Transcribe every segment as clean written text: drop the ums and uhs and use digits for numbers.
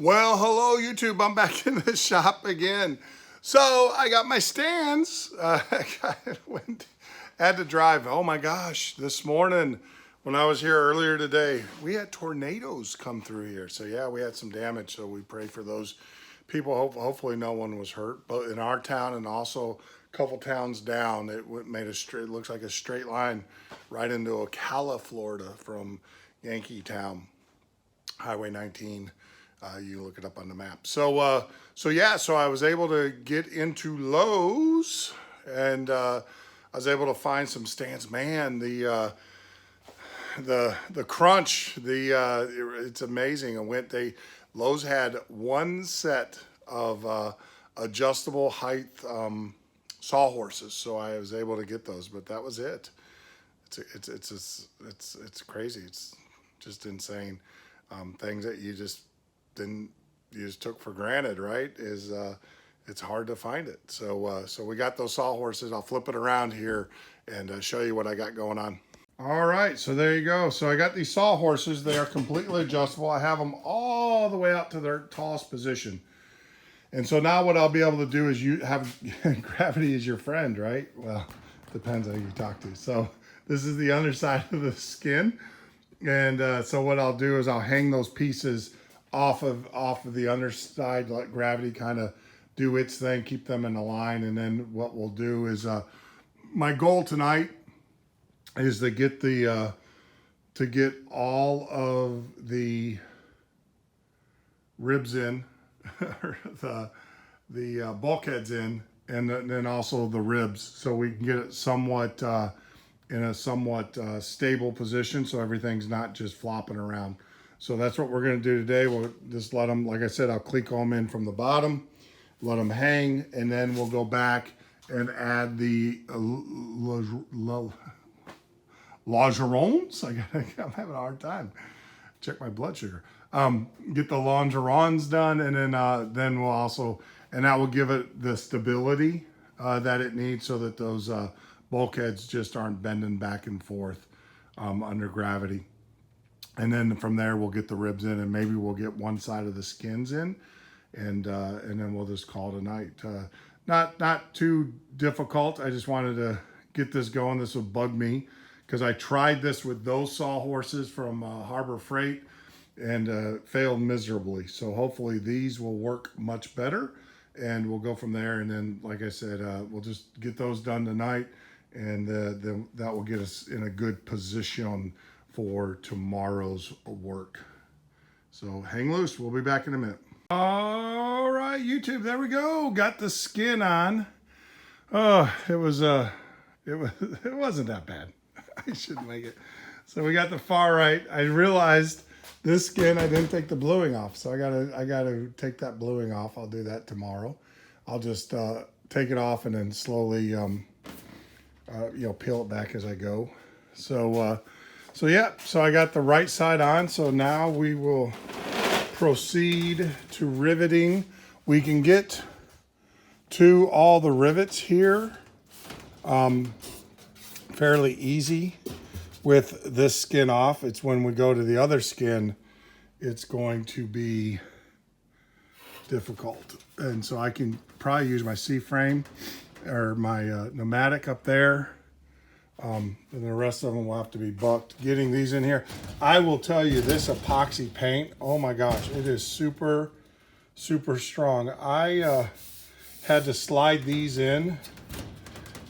Well, hello YouTube. I'm back in the shop again. So I got my stands. Had to drive. Oh my gosh, this morning when I was here earlier today, we had tornadoes come through here. So yeah, we had some damage. So we pray for those people. Hopefully no one was hurt. But in our town and also a couple towns down, it made a straight. It looks like a straight line right into Ocala, Florida, from Yankee Town, Highway 19. You look it up on the map. So I was able to get into Lowe's, and I was able to find some stands. Man, the crunch, it's amazing. Lowe's had one set of adjustable height Sawhorses, so I was able to get those, but that was it. It's crazy. It's just insane. Things that you just took for granted, right? It's hard to find it. So we got those Sawhorses. I'll flip it around here and show you what I got going on. All right, so there you go. So I got these Sawhorses. They are completely adjustable. I have them all the way out to their tallest position. And so now what I'll be able to do is you have gravity is your friend, right? Well, depends on who you talk to. So this is the underside of the skin. And so what I'll do is I'll hang those pieces off of the underside, let gravity kind of do its thing, keep them in a line. And then what we'll do is my goal tonight is to get all of the ribs in, the bulkheads in, and then also the ribs, so we can get it somewhat in a somewhat stable position, so everything's not just flopping around. So that's what we're going to do today. We'll just let them, like I said, I'll Cleco them in from the bottom, let them hang, and then we'll go back and add the longerons. I'm having a hard time. Check my blood sugar. Get the longerons done, and then we'll also, and that will give it the stability that it needs, so that those bulkheads just aren't bending back and forth under gravity. And then from there, we'll get the ribs in, and maybe we'll get one side of the skins in, and then we'll just call it a night. Not too difficult. I just wanted to get this going. This would bug me because I tried this with those Sawhorses from Harbor Freight and failed miserably. So hopefully these will work much better, and we'll go from there. And then, like I said, we'll just get those done tonight, and then that will get us in a good position for tomorrow's work. So hang loose. We'll be back in a minute. All right, YouTube, there we go. Got the skin on. Oh, it wasn't that bad. I shouldn't make it. So we got the far right. I realized this skin, I didn't take the bluing off. So I gotta take that bluing off. I'll do that tomorrow. I'll just take it off and then slowly peel it back as I go. So yeah, so I got the right side on. So now we will proceed to riveting. We can get to all the rivets here fairly easy with this skin off. It's when we go to the other skin, it's going to be difficult. And so I can probably use my C-frame or my pneumatic up there. And the rest of them will have to be bucked. Getting these in here, I will tell you, this epoxy paint, oh my gosh, it is super, super strong. I had to slide these in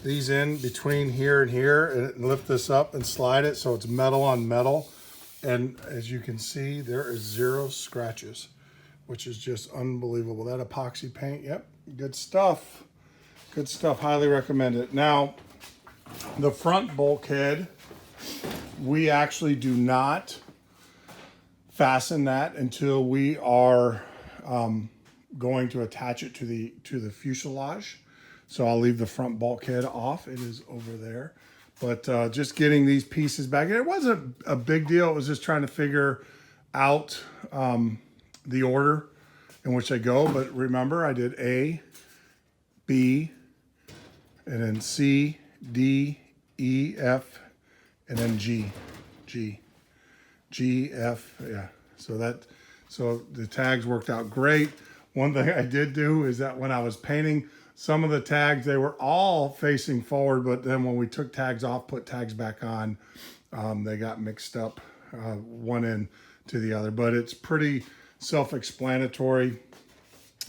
between here and here, and lift this up and slide it so it's metal on metal. And as you can see, there is 0 scratches, which is just unbelievable. That epoxy paint, yep, good stuff. Good stuff, highly recommend it. Now, the front bulkhead, we actually do not fasten that until we are going to attach it to the fuselage. So I'll leave the front bulkhead off. It is over there. But just getting these pieces back, it wasn't a big deal. It was just trying to figure out the order in which I go. But remember, I did A, B, and then C, D, E, F, and then G, F, yeah. So So the tags worked out great. One thing I did do is that when I was painting some of the tags, they were all facing forward, but then when we took tags off, put tags back on, they got mixed up one end to the other. But it's pretty self-explanatory.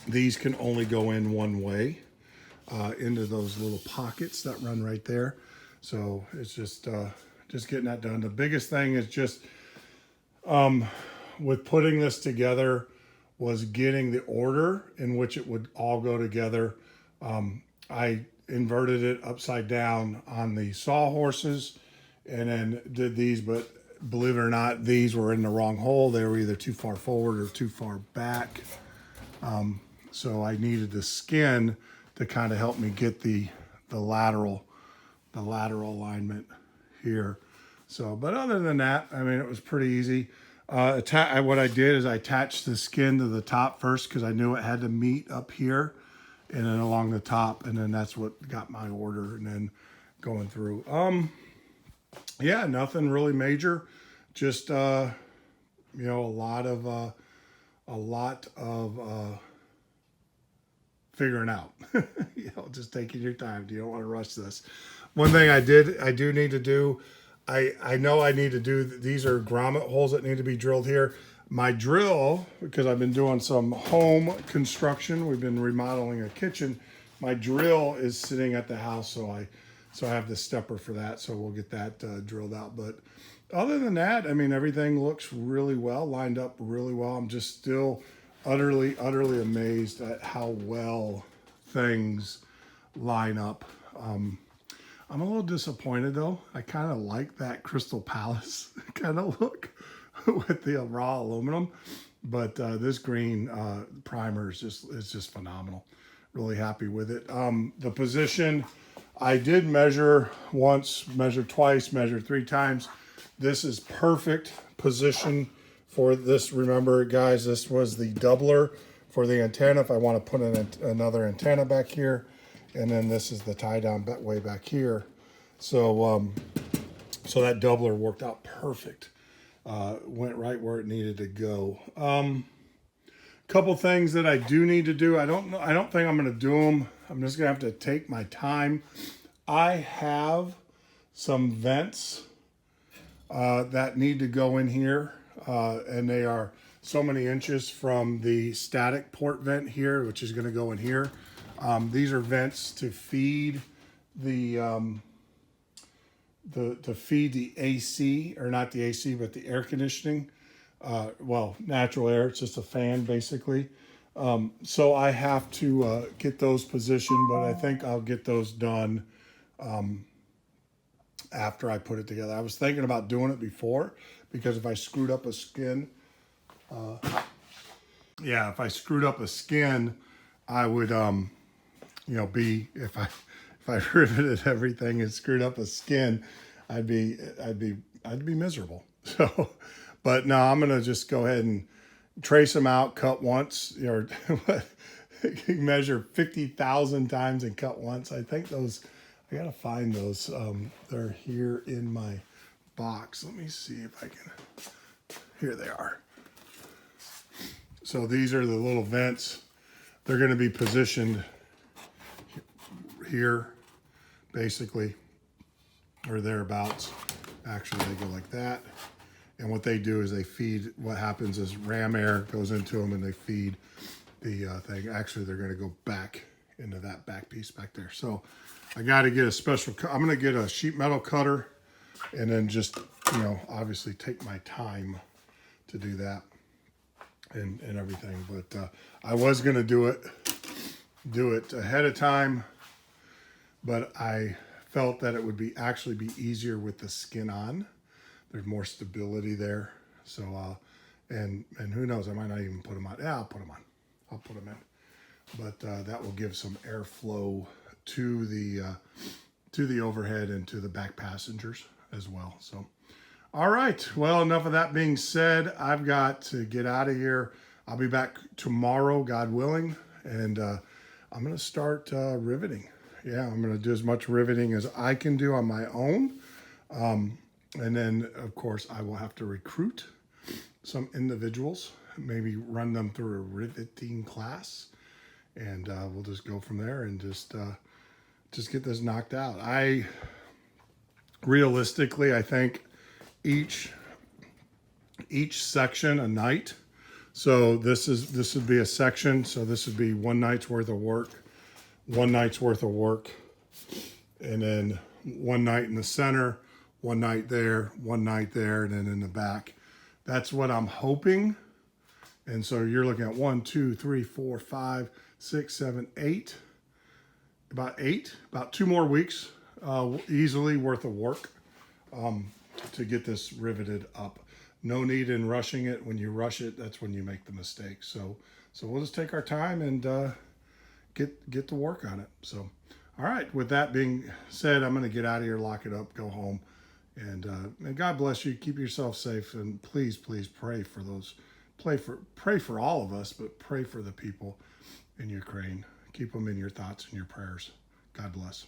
These can only go in one way into those little pockets that run right there. So it's just getting that done. The biggest thing is just with putting this together was getting the order in which it would all go together. I inverted it upside down on the Sawhorses and then did these, but believe it or not, these were in the wrong hole. They were either too far forward or too far back. So I needed the skin to kind of help me get the lateral alignment here. So, but other than that, I mean, it was pretty easy. What I did is I attached the skin to the top first because I knew it had to meet up here and then along the top, and then that's what got my order, and then going through. Yeah, nothing really major. Just a lot of figuring out. Just taking your time. You don't want to rush this. One thing I do need to do. I know I need to do, these are grommet holes that need to be drilled here. My drill, because I've been doing some home construction, we've been remodeling a kitchen. My drill is sitting at the house, so I have the stepper for that, so we'll get that drilled out. But other than that, I mean, everything looks really well, lined up really well. I'm just still utterly amazed at how well things line up. I'm a little disappointed though. I kind of like that Crystal Palace kind of look with the raw aluminum, but this green primer is just phenomenal. Really happy with it. The position, I did measure once, measure twice, measure 3 times. This is perfect position for this. Remember, guys, this was the doubler for the antenna. If I want to put another antenna back here. And then this is the tie down way back here. So so that doubler worked out perfect. Went right where it needed to go. Couple things that I do need to do. I don't think I'm going to do them. I'm just going to have to take my time. I have some vents that need to go in here. And they are so many inches from the static port vent here, which is going to go in here. These are vents to feed the AC, or not the AC, but the air conditioning. Well, natural air. It's just a fan, basically. So I have to get those positioned, but I think I'll get those done after I put it together. I was thinking about doing it before, because if I screwed up a skin, if I screwed up a skin, I would if I riveted everything and screwed up a skin, I'd be miserable. So, but no, I'm gonna just go ahead and trace them out, cut once, or measure 50,000 times and cut once. I think those, I gotta find those. They're here in my box. Let me see if I can. Here they are. So these are the little vents. They're going to be positioned here, basically, or thereabouts. Actually, they go like that. And what they do is they feed, what happens is ram air goes into them and they feed the thing. Actually, they're going to go back into that back piece back there. So I got to get a special, I'm going to get a sheet metal cutter and then just, obviously take my time to do that and everything. But I was going to do it ahead of time, but I felt that it would actually be easier with the skin on. There's more stability there. So, and who knows, I might not even put them on. Yeah, I'll put them on. I'll put them in. But that will give some airflow to the overhead and to the back passengers as well. So, all right. Well, enough of that being said. I've got to get out of here. I'll be back tomorrow, God willing, and I'm going to start riveting. Yeah, I'm going to do as much riveting as I can do on my own. And then, of course, I will have to recruit some individuals maybe run them through a riveting class, and we'll just go from there and just get this knocked out. Realistically, I think each section a night. So this would be a section. So this would be one night's worth of work, and then one night in the center, one night there, and then in the back. That's what I'm hoping. And so you're looking at 1, 2, 3, 4, 5, 6, 7, 8. About 2 more weeks easily worth of work to get this riveted up. No need in rushing it. When you rush it, that's when you make the mistake. So we'll just take our time and get to work on it. So, all right. With that being said, I'm going to get out of here, lock it up, go home, and God bless you. Keep yourself safe, and please pray for those. Pray for all of us, but pray for the people in Ukraine. Keep them in your thoughts and your prayers. God bless.